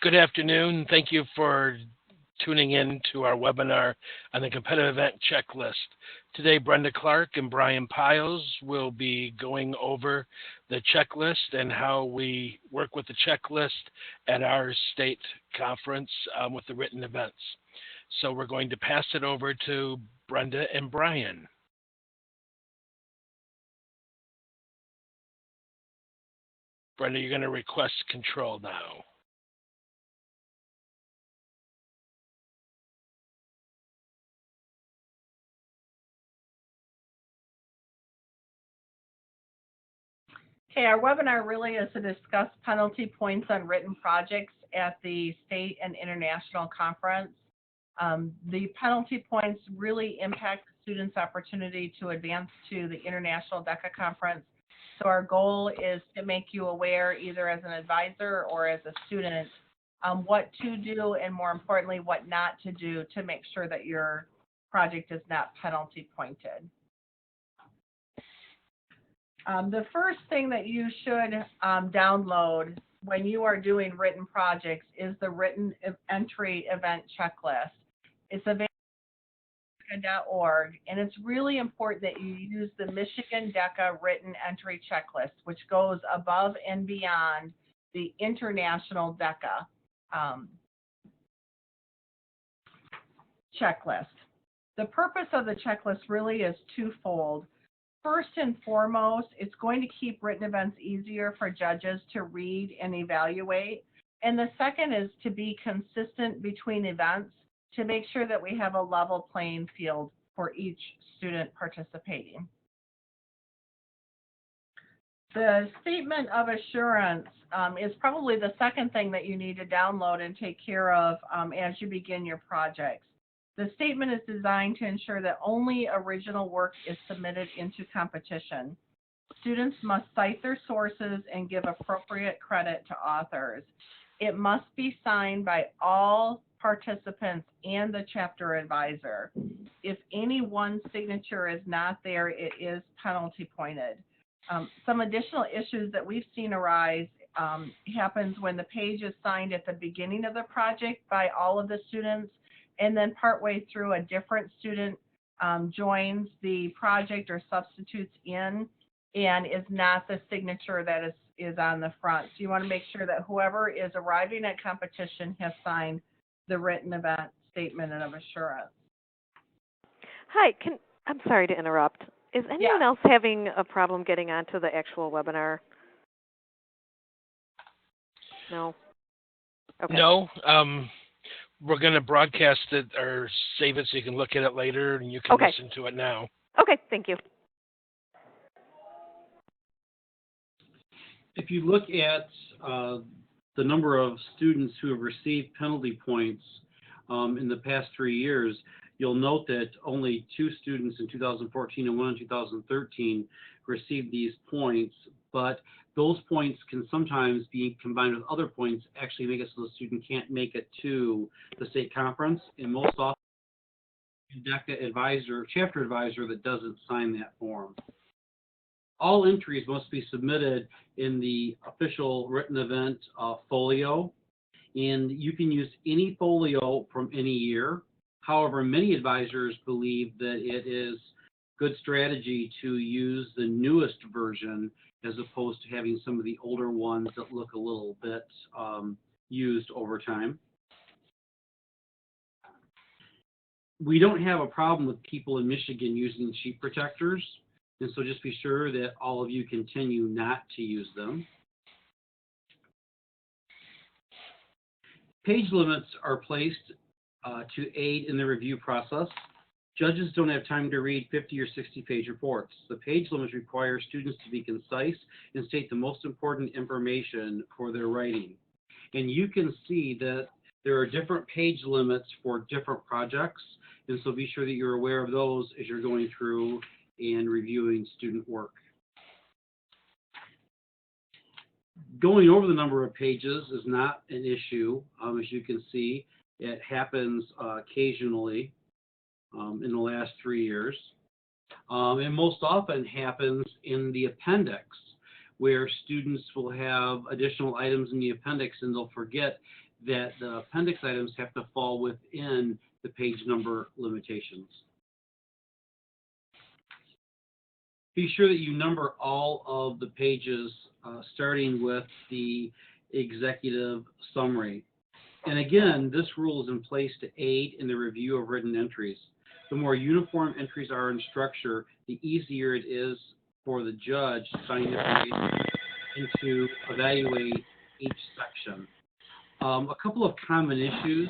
Good afternoon. Thank you for tuning in to our webinar on the competitive event checklist. Today, Brenda Clark and Brian Piles will be going over the checklist and how we work with the checklist at our state conference with the written events. So we're going to pass it over to Brenda and Brian. Brenda, you're going to request control now. Okay, our webinar really is to discuss penalty points on written projects at the state and international conference. The penalty points really impact the students' opportunity to advance to the international DECA conference. So our goal is to make you aware, either as an advisor or as a student, what to do and, more importantly, what not to do to make sure that your project is not penalty pointed. The first thing that you should download when you are doing written projects is the written entry event checklist. It's available at DECA.org, and it's really important that you use the Michigan DECA written entry checklist, which goes above and beyond the international DECA checklist. The purpose of the checklist really is twofold. First and foremost, it's going to keep written events easier for judges to read and evaluate. And the second is to be consistent between events to make sure that we have a level playing field for each student participating. The statement of assurance is probably the second thing that you need to download and take care of as you begin your projects. The statement is designed to ensure that only original work is submitted into competition. Students must cite their sources and give appropriate credit to authors. It must be signed by all participants and the chapter advisor. If any one signature is not there, it is penalty pointed. Some additional issues that we've seen arise happens when the page is signed at the beginning of the project by all of the students, and then partway through a different student joins the project or substitutes in and is not the signature that is on the front. So you want to make sure that whoever is arriving at competition has signed the written event statement of assurance. Hi, I'm sorry to interrupt. Is anyone else having a problem getting onto the actual webinar? No? Okay. No. We're going to broadcast it or save it so you can look at it later and you can listen to it now. Okay, thank you. If you look at the number of students who have received penalty points in the past 3 years, you'll note that only 2 students in 2014 and 1 in 2013 received these points, but those points can sometimes be combined with other points, actually make it so the student can't make it to the state conference, and most often, DECA advisor, chapter advisor that doesn't sign that form. All entries must be submitted in the official written event folio, and you can use any folio from any year. However, many advisors believe that it is good strategy to use the newest version as opposed to having some of the older ones that look a little bit used over time. We don't have a problem with people in Michigan using sheet protectors, and so just be sure that all of you continue not to use them. Page limits are placed to aid in the review process. Judges don't have time to read 50 or 60-page reports. The page limits require students to be concise and state the most important information for their writing. And you can see that there are different page limits for different projects, and so be sure that you're aware of those as you're going through and reviewing student work. Going over the number of pages is not an issue. As you can see, it happens occasionally. In the last 3 years. And most often happens in the appendix, where students will have additional items in the appendix and they'll forget that the appendix items have to fall within the page number limitations. Be sure that you number all of the pages starting with the executive summary. And again, this rule is in place to aid in the review of written entries. The more uniform entries are in structure, the easier it is for the judge to find information and to evaluate each section. A couple of common issues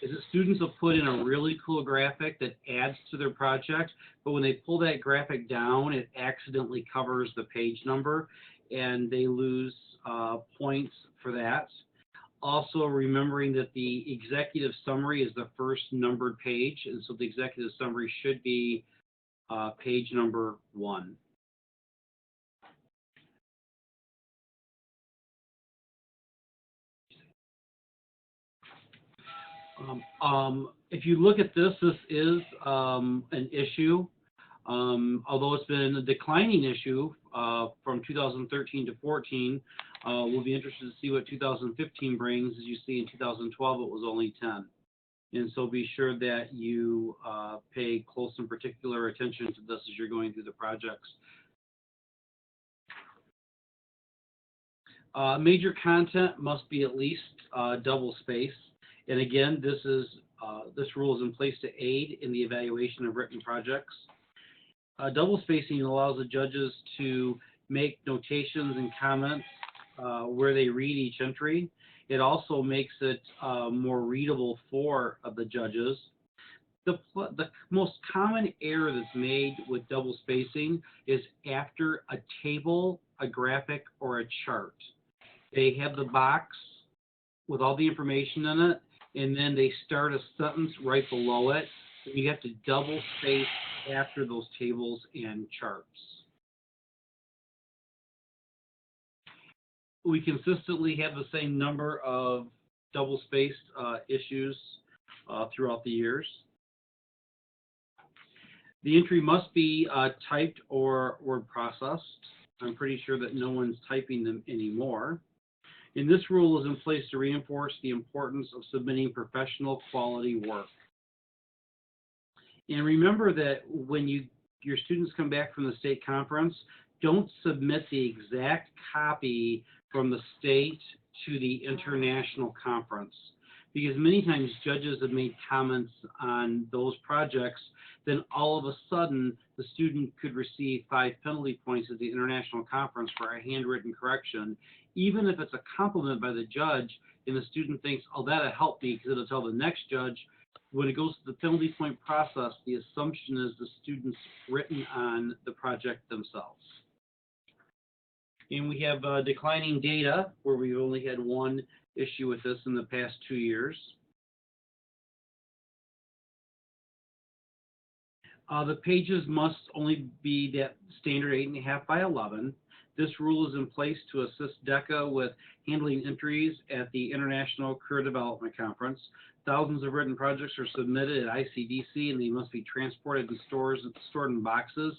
is that students will put in a really cool graphic that adds to their project, but when they pull that graphic down, it accidentally covers the page number, and they lose points for that. Also, remembering that the executive summary is the first numbered page, and so the executive summary should be page number 1. If you look at this, this is an issue, although it's been a declining issue from 2013 to 14. We'll be interested to see what 2015 brings. As you see, in 2012, it was only 10. And so be sure that you pay close and particular attention to this as you're going through the projects. Major content must be at least double space. And again, this rule is in place to aid in the evaluation of written projects. Double spacing allows the judges to make notations and comments where they read each entry. It also makes it more readable for the judges. The most common error that's made with double spacing is after a table, a graphic, or a chart. They have the box with all the information in it, and then they start a sentence right below it. You have to double space after those tables and charts. We consistently have the same number of double-spaced issues throughout the years. The entry must be typed or word processed. I'm pretty sure that no one's typing them anymore. And this rule is in place to reinforce the importance of submitting professional quality work. And remember that when your students come back from the state conference, don't submit the exact copy from the state to the international conference, because many times judges have made comments on those projects, then all of a sudden the student could receive 5 penalty points at the international conference for a handwritten correction, even if it's a compliment by the judge and the student thinks, oh, that'll help me because it'll tell the next judge. When it goes to the penalty point process, the assumption is the student's written on the project themselves. And we have declining data, where we've only had one issue with this in the past 2 years. The pages must only be that standard 8.5 by 11. This rule is in place to assist DECA with handling entries at the International Career Development Conference. Thousands of written projects are submitted at ICDC, and they must be transported and stored in boxes.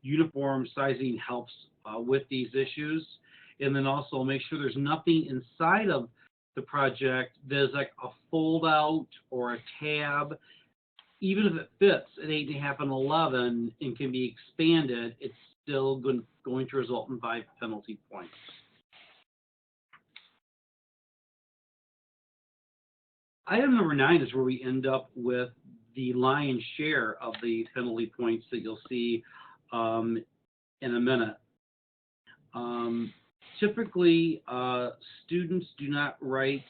Uniform sizing helps with these issues. And then also make sure there's nothing inside of the project that is like a fold out or a tab. Even if it fits at 8.5 and 11 and can be expanded, it's still going to result in 5 penalty points. Item number 9 is where we end up with the lion's share of the penalty points that you'll see in a minute. Typically, students do not write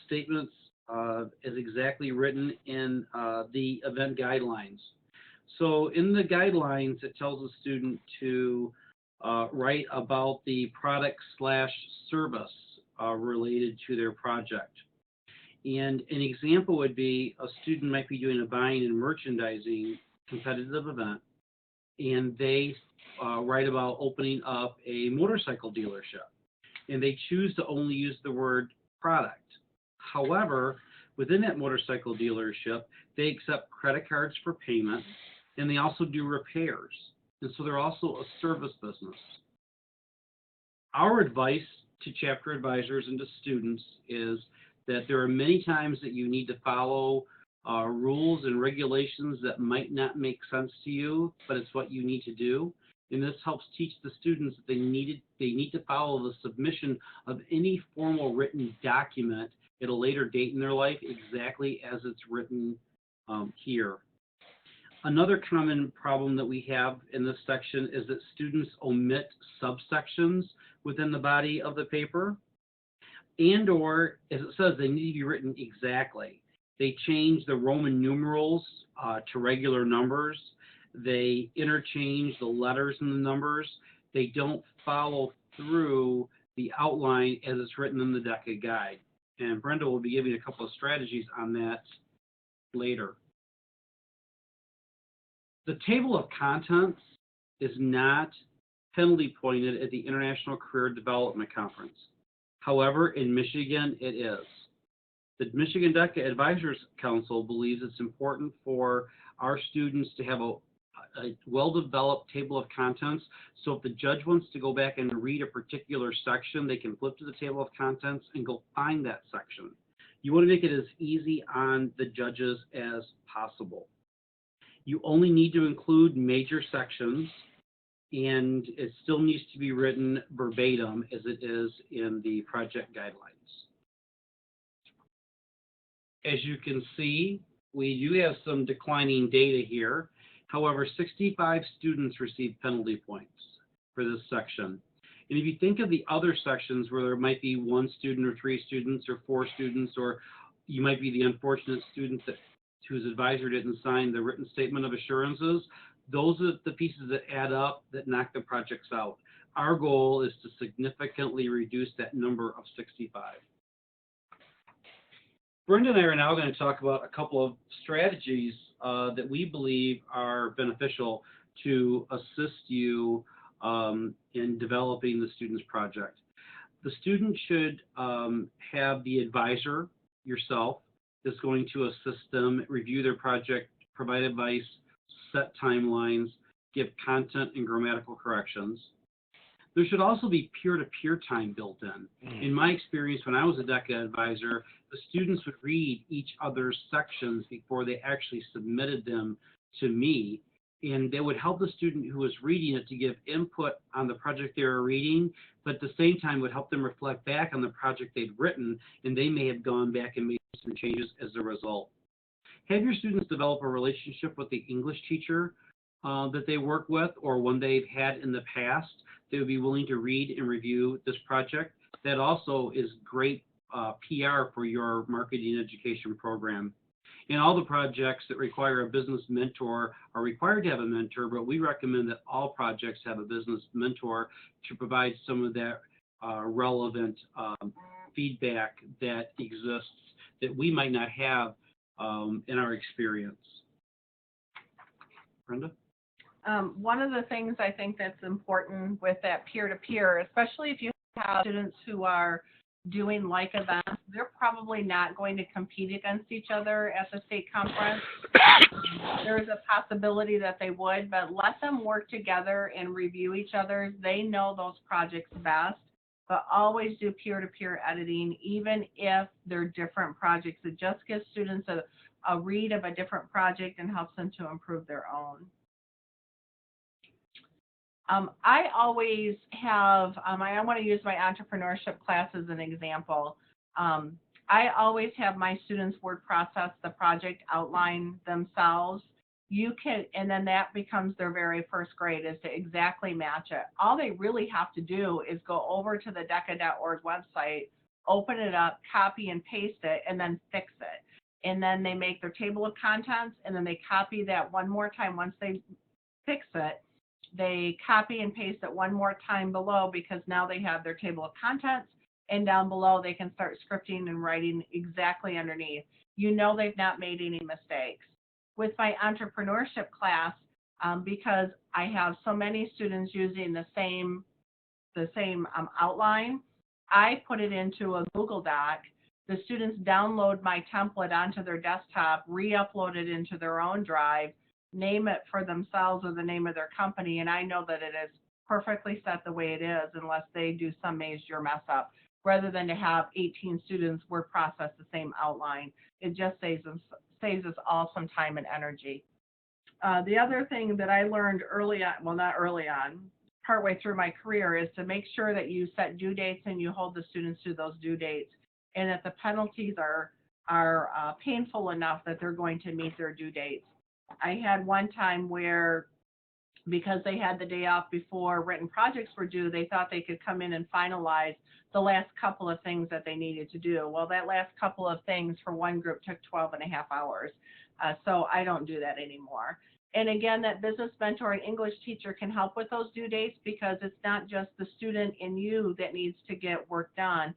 statements as exactly written in the event guidelines. So in the guidelines, it tells the student to write about the product/service related to their project. And an example would be a student might be doing a buying and merchandising competitive event, and they write about opening up a motorcycle dealership, and they choose to only use the word product. However, within that motorcycle dealership, they accept credit cards for payment, and they also do repairs. And so they're also a service business. Our advice to chapter advisors and to students is that there are many times that you need to follow rules and regulations that might not make sense to you, but it's what you need to do. And this helps teach the students that they need to follow the submission of any formal written document at a later date in their life exactly as it's written here. Another common problem that we have in this section is that students omit subsections within the body of the paper, and or, as it says, they need to be written exactly. They change the Roman numerals to regular numbers. They interchange the letters and the numbers. They don't follow through the outline as it's written in the DECA guide. And Brenda will be giving a couple of strategies on that later. The table of contents is not penalty pointed at the International Career Development Conference. However, in Michigan, it is. The Michigan DECA Advisors Council believes it's important for our students to have a well-developed table of contents, so if the judge wants to go back and read a particular section, they can flip to the table of contents and go find that section. You want to make it as easy on the judges as possible. You only need to include major sections, and it still needs to be written verbatim as it is in the project guidelines. As you can see, we do have some declining data here. However, 65 students received penalty points for this section. And if you think of the other sections where there might be 1 student or 3 students or 4 students, or you might be the unfortunate student whose advisor didn't sign the written statement of assurances, those are the pieces that add up that knock the projects out. Our goal is to significantly reduce that number of 65. Brenda and I are now going to talk about a couple of strategies that we believe are beneficial to assist you in developing the student's project. The student should have the advisor, yourself, that's going to assist them, review their project, provide advice, set timelines, give content and grammatical corrections. There should also be peer-to-peer time built in. In my experience, when I was a DECA advisor, the students would read each other's sections before they actually submitted them to me, and they would help the student who was reading it to give input on the project they were reading, but at the same time would help them reflect back on the project they'd written, and they may have gone back and made some changes as a result. Have your students develop a relationship with the English teacher that they work with, or one they've had in the past. They would be willing to read and review this project. That also is great PR for your marketing education program. And all the projects that require a business mentor are required to have a mentor, but we recommend that all projects have a business mentor to provide some of that relevant feedback that exists that we might not have in our experience. Brenda? One of the things I think that's important with that peer-to-peer, especially if you have students who are doing like events, they're probably not going to compete against each other at the state conference. There's a possibility that they would, but let them work together and review each other. They know those projects best, but always do peer-to-peer editing, even if they're different projects. It just gives students a read of a different project and helps them to improve their own. I always have, I want to use my entrepreneurship class as an example. I always have my students word process the project outline themselves. You can, and then that becomes their very first grade, is to exactly match it. All they really have to do is go over to the DECA.org website, open it up, copy and paste it, and then fix it. And then they make their table of contents, and then they copy that one more time. Once they fix it, they copy and paste it one more time below, because now they have their table of contents, and down below they can start scripting and writing exactly underneath. You know they've not made any mistakes. With my entrepreneurship class, because I have so many students using the same outline, I put it into a Google Doc. The students download my template onto their desktop, re-upload it into their own drive, name it for themselves or the name of their company, and I know that it is perfectly set the way it is unless they do some major mess up. rather than to have 18 students word process the same outline. It just saves us all some time and energy. The other thing that I learned early on, well, not early on, partway through my career, is to make sure that you set due dates and you hold the students to those due dates, and that the penalties are painful enough that they're going to meet their due dates. I had one time where, because they had the day off before written projects were due, they thought they could come in and finalize the last couple of things that they needed to do. Well, that last couple of things for one group took 12 and a half hours. So I don't do that anymore. And again, that business mentor and English teacher can help with those due dates, because it's not just the student in you that needs to get work done.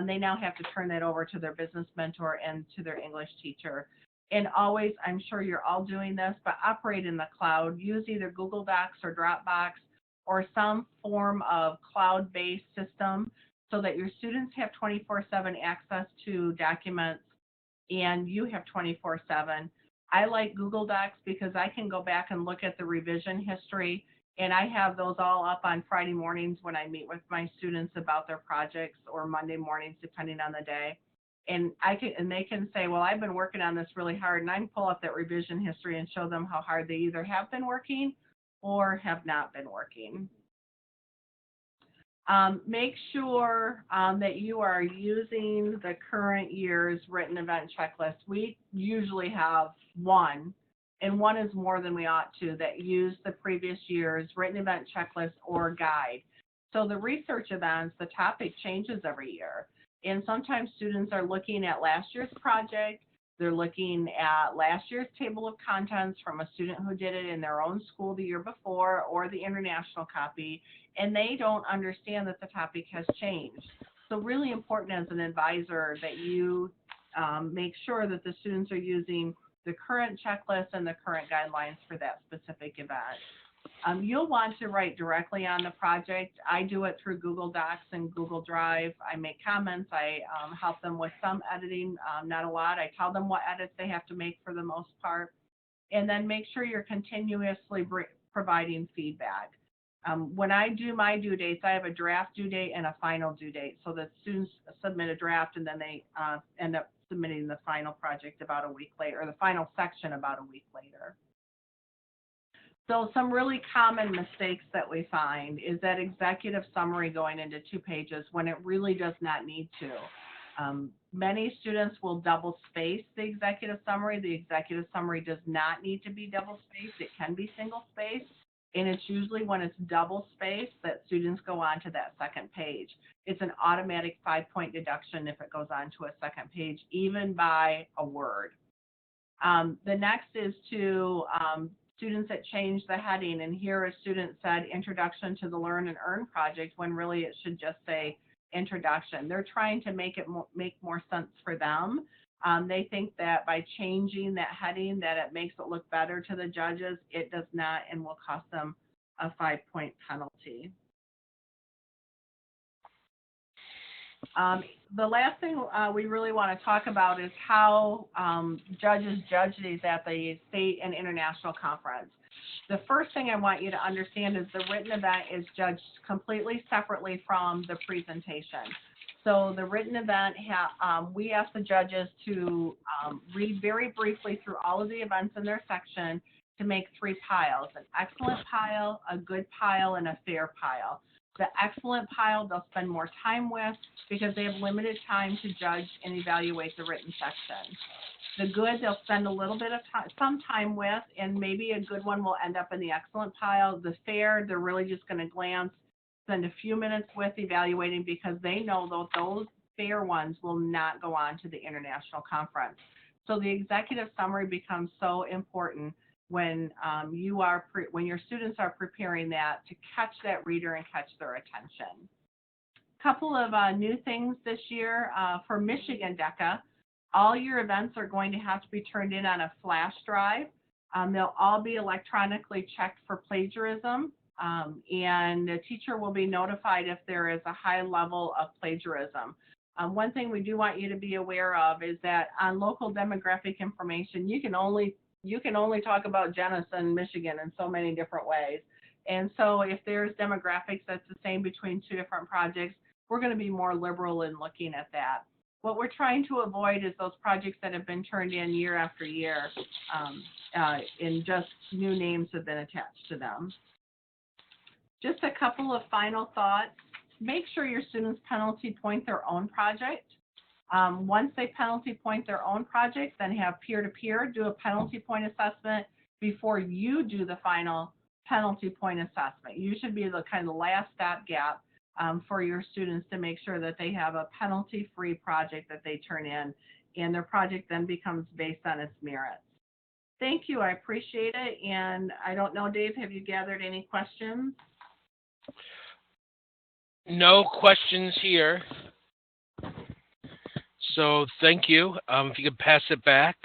They now have to turn that over to their business mentor and to their English teacher. And always, I'm sure you're all doing this, but operate in the cloud. Use either Google Docs or Dropbox or some form of cloud-based system, so that your students have 24/7 access to documents and you have 24/7. I like Google Docs because I can go back and look at the revision history, and I have those all up on Friday mornings when I meet with my students about their projects, or Monday mornings, depending on the day. And they can say, well, I've been working on this really hard, and I can pull up that revision history and show them how hard they either have been working or have not been working. Make sure that you are using the current year's written event checklist. We usually have one, and one is more than we ought to, that use the previous year's written event checklist or guide. So the research events, the topic changes every year. And sometimes students are looking at last year's project, they're looking at last year's table of contents from a student who did it in their own school the year before, or the international copy, and they don't understand that the topic has changed. So really important as an advisor that you make sure that the students are using the current checklist and the current guidelines for that specific event. You'll want to write directly on the project. I do it through Google Docs and Google Drive. I make comments. I help them with some editing, not a lot. I tell them what edits they have to make for the most part. And then make sure you're continuously providing feedback. When I do my due dates, I have a draft due date and a final due date. So the students submit a draft, and then they end up submitting the final project about a week later, or the final section about a week later. So some really common mistakes that we find is that executive summary going into 2 pages when it really does not need to. Many students will double space the executive summary. The executive summary does not need to be double spaced. It can be single spaced, and it's usually when it's double spaced that students go on to that second page. It's an automatic 5-point deduction if it goes on to a second page, even by a word. The next is to students that change the heading, and here a student said Introduction to the Learn and Earn project, when really it should just say Introduction. They're trying to make it make more sense for them. They think that by changing that heading that it makes it look better to the judges. It does not, and will cost them a 5-point penalty. The last thing we really want to talk about is how judges judge these at the state and international conference. The first thing I want you to understand is the written event is judged completely separately from the presentation. So the written event, we ask the judges to read very briefly through all of the events in their section to make 3 piles: an excellent pile, a good pile, and a fair pile. The excellent pile they'll spend more time with because they have limited time to judge and evaluate the written section. The good they'll spend a little bit of some time with, and maybe a good one will end up in the excellent pile. The fair, they're really just going to glance, spend a few minutes with evaluating, because they know those fair ones will not go on to the international conference. So the executive summary becomes so important when when your students are preparing that, to catch that reader and catch their attention. A couple of new things this year for Michigan DECA. All your events are going to have to be turned in on a flash drive. They'll all be electronically checked for plagiarism, and the teacher will be notified if there is a high level of plagiarism. One thing we do want you to be aware of is that on local demographic information, you can only talk about Jenison, Michigan in so many different ways. And so if there's demographics that's the same between 2 different projects, we're going to be more liberal in looking at that. What we're trying to avoid is those projects that have been turned in year after year, and just new names have been attached to them. Just a couple of final thoughts. Make sure your students penalty point their own project. Once they penalty point their own project, then have peer-to-peer do a penalty point assessment before you do the final penalty point assessment. You should be the kind of last stopgap for your students to make sure that they have a penalty-free project that they turn in, and their project then becomes based on its merits. Thank you, I appreciate it. And I don't know, Dave, have you gathered any questions? No questions here. So thank you. If you could pass it back.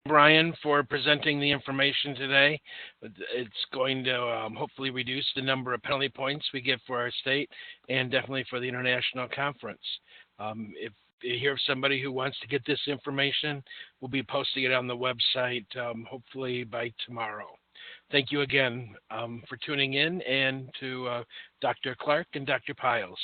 Brian, for presenting the information today. It's going to hopefully reduce the number of penalty points we get for our state and definitely for the international conference. If you hear of somebody who wants to get this information, we'll be posting it on the website hopefully by tomorrow. Thank you again for tuning in, and to Dr. Clark and Dr. Piles.